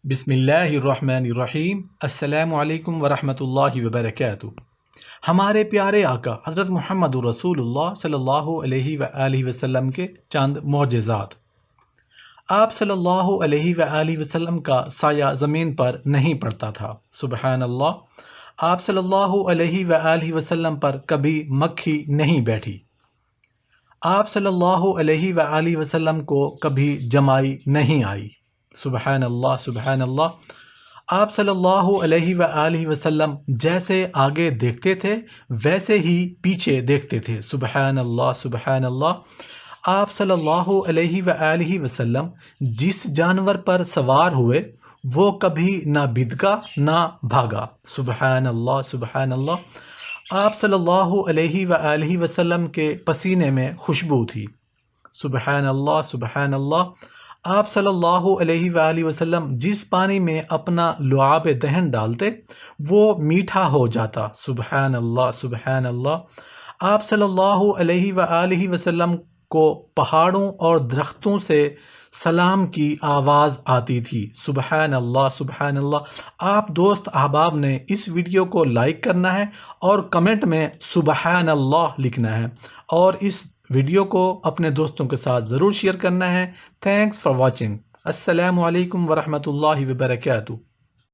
بسم اللہ الرحمن الرحیم۔ السلام علیکم ورحمۃ اللہ وبرکاتہ۔ ہمارے پیارے آقا حضرت محمد رسول اللہ صلی اللہ علیہ وآلہ وسلم کے چند معجزات۔ آپ صلی اللہ علیہ وآلہ وسلم کا سایہ زمین پر نہیں پڑتا تھا، سبحان اللہ۔ آپ صلی اللہ علیہ وآلہ وسلم پر کبھی مکھی نہیں بیٹھی۔ آپ صلی اللہ علیہ وآلہ وسلم کو کبھی جمائی نہیں آئی، سبحان اللہ سبحان اللہ۔ آپ صلی اللہ علیہ وآلہ وسلم جیسے آگے دیکھتے تھے ویسے ہی پیچھے دیکھتے تھے، سبحان اللہ سبحان اللہ۔ آپ صلی اللہ علیہ وآلہ وسلم جس جانور پر سوار ہوئے وہ کبھی نہ بدکا نہ بھاگا، سبحان اللہ سبحان اللہ۔ آپ صلی اللہ علیہ وآلہ وسلم کے پسینے میں خوشبو تھی، سبحان اللہ سبحان اللہ۔ آپ صلی اللہ علیہ وآلہ وسلم جس پانی میں اپنا لعاب دہن ڈالتے وہ میٹھا ہو جاتا، سبحان اللہ سبحان اللہ۔ آپ صلی اللہ علیہ وآلہ وسلم کو پہاڑوں اور درختوں سے سلام کی آواز آتی تھی، سبحان اللہ سبحان اللہ۔ آپ دوست احباب نے اس ویڈیو کو لائک کرنا ہے اور کمنٹ میں سبحان اللہ لکھنا ہے، اور اس ویڈیو کو اپنے دوستوں کے ساتھ ضرور شیئر کرنا ہے۔ Thanks for watching. السلام علیکم ورحمۃ اللہ وبرکاتہ۔